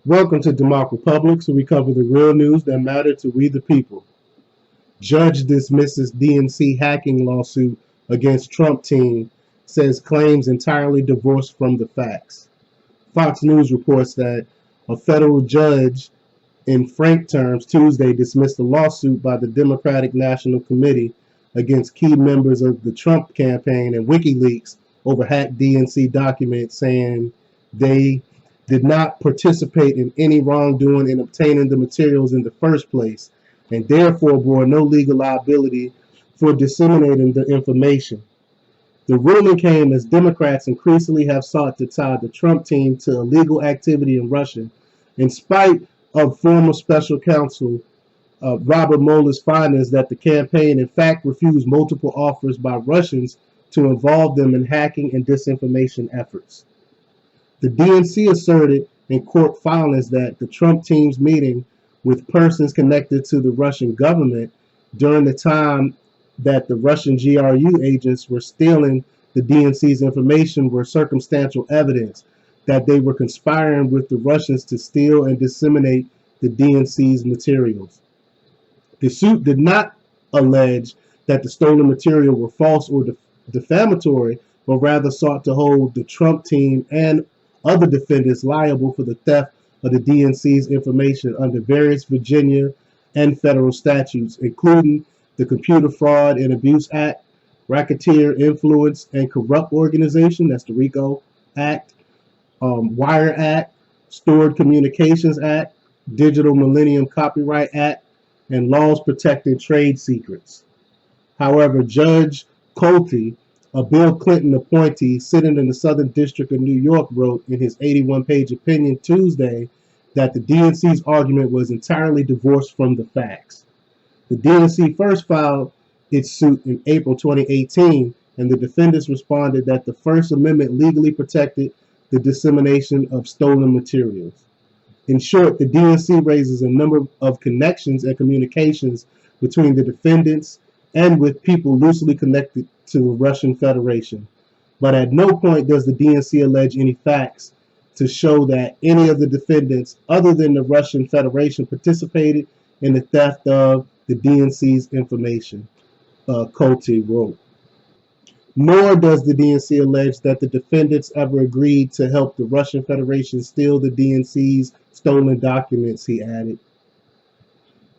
Welcome to DEMOCREPUBLIX, where we cover the real news that matter to we the people. Judge dismisses DNC hacking lawsuit against Trump team, says claims entirely divorced from the facts. Fox News reports that a federal judge in frank terms Tuesday dismissed a lawsuit by the Democratic National Committee against key members of the Trump campaign and WikiLeaks over hacked DNC documents, saying they did not participate in any wrongdoing in obtaining the materials in the first place, and therefore bore no legal liability for disseminating the information. The ruling came as Democrats increasingly have sought to tie the Trump team to illegal activity in Russia, in spite of former special counsel Robert Mueller's findings that the campaign in fact refused multiple offers by Russians to involve them in hacking and disinformation efforts. The DNC asserted in court filings that the Trump team's meeting with persons connected to the Russian government during the time that the Russian GRU agents were stealing the DNC's information were circumstantial evidence that they were conspiring with the Russians to steal and disseminate the DNC's materials. The suit did not allege that the stolen material were false or defamatory, but rather sought to hold the Trump team and other defendants liable for the theft of the DNC's information under various Virginia and federal statutes, including the Computer Fraud and Abuse Act, Racketeer Influence and Corrupt Organization, that's the RICO Act, Wire Act, Stored Communications Act, Digital Millennium Copyright Act, and laws protecting trade secrets. However, Judge Comey, a Bill Clinton appointee sitting in the Southern District of New York, wrote in his 81-page opinion Tuesday that the DNC's argument was entirely divorced from the facts. The DNC first filed its suit in April 2018, and the defendants responded that the First Amendment legally protected the dissemination of stolen materials. In short, the DNC raises a number of connections and communications between the defendants and with people loosely connected to the Russian Federation. But at no point does the DNC allege any facts to show that any of the defendants other than the Russian Federation participated in the theft of the DNC's information, Comey wrote. Nor does the DNC allege that the defendants ever agreed to help the Russian Federation steal the DNC's stolen documents, he added.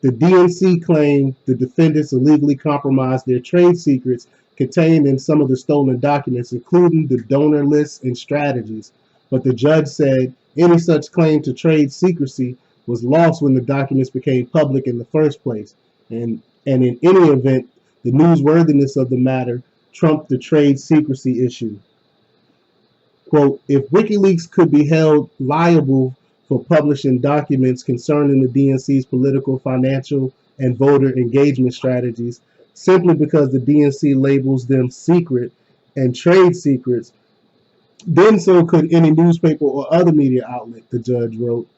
The DNC claimed the defendants illegally compromised their trade secrets contained in some of the stolen documents, including the donor lists and strategies, but the judge said any such claim to trade secrecy was lost when the documents became public in the first place, and in any event, the newsworthiness of the matter trumped the trade secrecy issue. Quote, if WikiLeaks could be held liable for publishing documents concerning the DNC's political, financial, and voter engagement strategies, simply because the DNC labels them secret and trade secrets, then so could any newspaper or other media outlet, the judge wrote.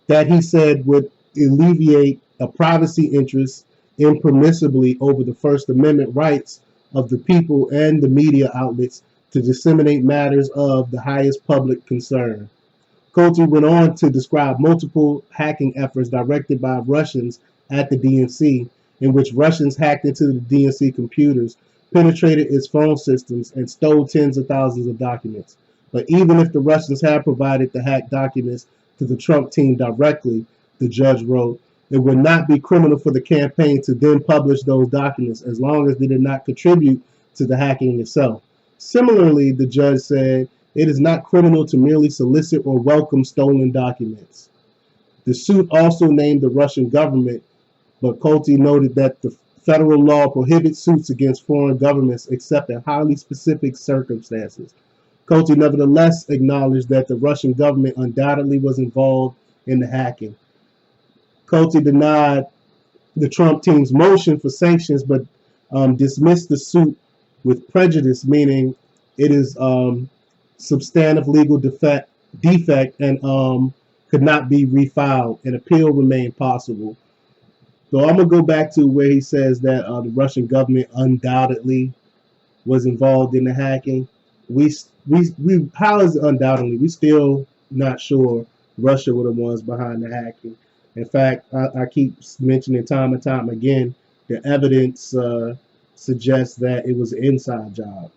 That, he said, would alleviate a privacy interest impermissibly over the First Amendment rights of the people and the media outlets to disseminate matters of the highest public concern. Comey went on to describe multiple hacking efforts directed by Russians at the DNC, in which Russians hacked into the DNC computers, penetrated its phone systems, and stole tens of thousands of documents. But even if the Russians had provided the hacked documents to the Trump team directly, the judge wrote, it would not be criminal for the campaign to then publish those documents as long as they did not contribute to the hacking itself. Similarly, the judge said, it is not criminal to merely solicit or welcome stolen documents. The suit also named the Russian government, but Comey noted that the federal law prohibits suits against foreign governments except in highly specific circumstances. Comey nevertheless acknowledged that the Russian government undoubtedly was involved in the hacking. Comey denied the Trump team's motion for sanctions, but dismissed the suit with prejudice, meaning it is substantive legal defect and could not be refiled. An appeal remained possible. So I'm gonna go back to where he says that the Russian government undoubtedly was involved in the hacking. We how is it undoubtedly? We still not sure Russia were the ones behind the hacking. In fact, I keep mentioning time and time again, the evidence suggests that it was an inside job.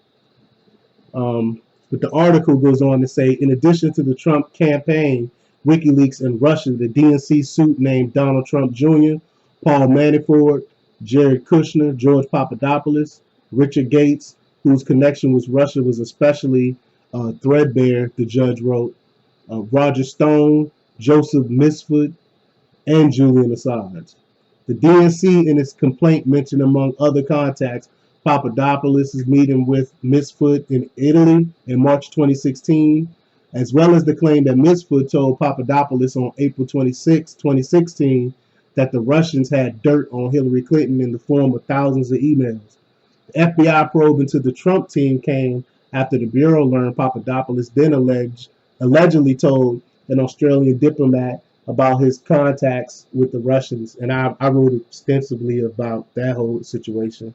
But the article goes on to say, in addition to the Trump campaign, WikiLeaks, and Russia, the DNC suit named Donald Trump Jr., Paul Manafort, Jared Kushner, George Papadopoulos, Richard Gates, whose connection with Russia was especially threadbare, the judge wrote, Roger Stone, Joseph Misford, and Julian Assange. The DNC in its complaint mentioned, among other contacts, Papadopoulos' meeting with Misford in Italy in March 2016, as well as the claim that Misford told Papadopoulos on April 26, 2016, that the Russians had dirt on Hillary Clinton in the form of thousands of emails. The FBI probe into the Trump team came after the Bureau learned Papadopoulos then allegedly told an Australian diplomat about his contacts with the Russians, and I wrote extensively about that whole situation.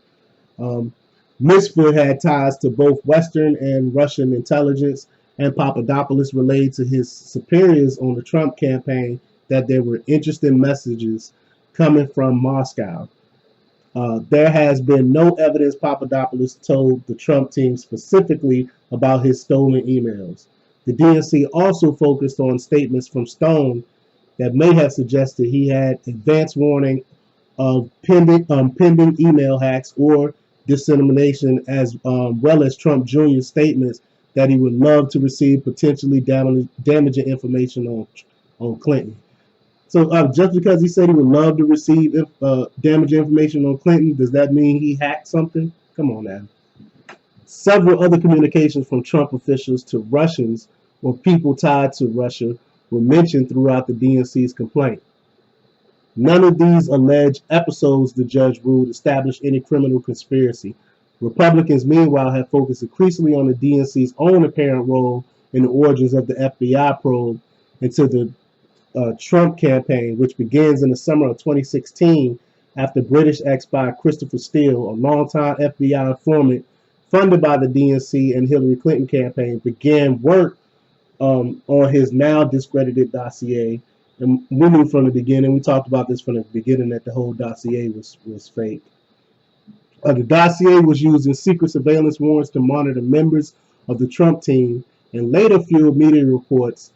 Misford had ties to both Western and Russian intelligence, and Papadopoulos relayed to his superiors on the Trump campaign that there were interesting messages coming from Moscow. There has been no evidence Papadopoulos told the Trump team specifically about his stolen emails. The DNC also focused on statements from Stone that may have suggested he had advance warning of pending email hacks or dissemination, as well as Trump Jr.'s statements that he would love to receive potentially damaging information on Clinton. So just because he said he would love to receive damaging information on Clinton, does that mean he hacked something? Come on now. Several other communications from Trump officials to Russians or people tied to Russia were mentioned throughout the DNC's complaint. None of these alleged episodes, the judge ruled, established any criminal conspiracy. Republicans, meanwhile, have focused increasingly on the DNC's own apparent role in the origins of the FBI probe into the Trump campaign, which begins in the summer of 2016 after British ex-spy Christopher Steele, a longtime FBI informant funded by the DNC and Hillary Clinton campaign, began work on his now discredited dossier. And we knew from the beginning, we talked about this from the beginning, that the whole dossier was fake. The dossier was using secret surveillance warrants to monitor members of the Trump team, and later fueled media reports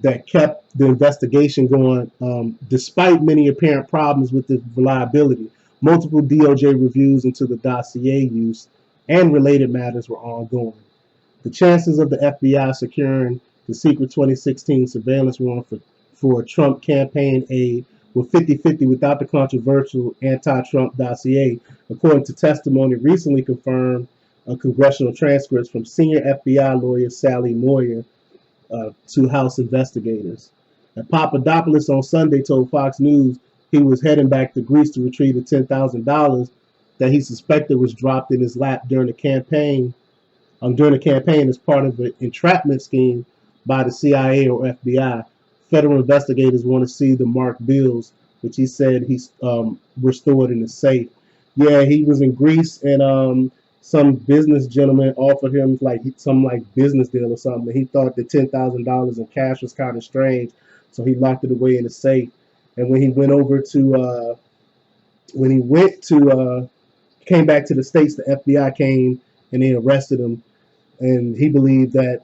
that kept the investigation going despite many apparent problems with the reliability. Multiple DOJ reviews into the dossier use and related matters were ongoing. The chances of the FBI securing the secret 2016 surveillance warrant for Trump campaign aid were 50-50 without the controversial anti-Trump dossier, according to testimony recently confirmed congressional transcripts from senior FBI lawyer Sally Moyer to House investigators. And Papadopoulos on Sunday told Fox News he was heading back to Greece to retrieve the $10,000 that he suspected was dropped in his lap during the campaign as part of an entrapment scheme by the CIA or FBI. Federal investigators want to see the marked bills, which he said were stored in the safe. Yeah, he was in Greece, and some business gentleman offered him some business deal or something. And he thought that $10,000 in cash was kind of strange, so he locked it away in the safe. And when he went over to, came back to the States, the FBI came and they arrested him. And he believed that,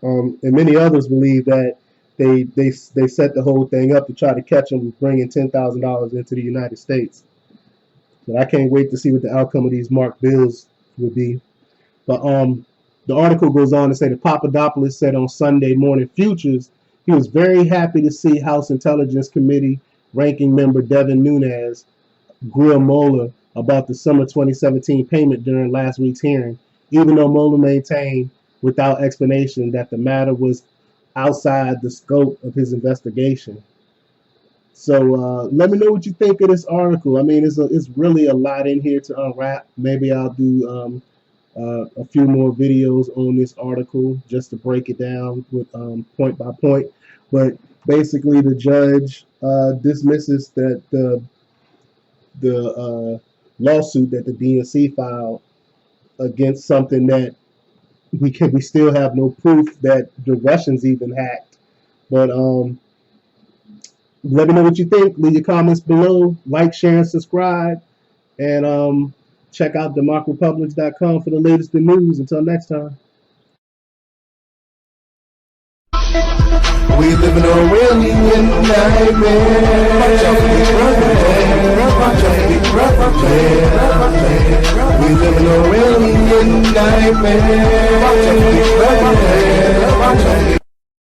and many others believe that they set the whole thing up to try to catch him bringing $10,000 into the United States. But I can't wait to see what the outcome of these marked bills would be. But the article goes on to say that Papadopoulos said on Sunday Morning Futures he was very happy to see House Intelligence Committee ranking member Devin Nunes grill Mueller about the summer 2017 payment during last week's hearing, even though Mueller maintained without explanation that the matter was outside the scope of his investigation. So let me know what you think of this article. I mean, it's really a lot in here to unwrap. Maybe I'll do a few more videos on this article just to break it down with point by point. But basically, the judge dismisses that the lawsuit that the DNC filed against something that we still have no proof that the Russians even hacked. But let me know what you think. Leave your comments below. Like, share, and subscribe. And check out DEMOCREPUBLIX.com for the latest in news. Until next time. We live in a really nightmare. We live in a really nightmare.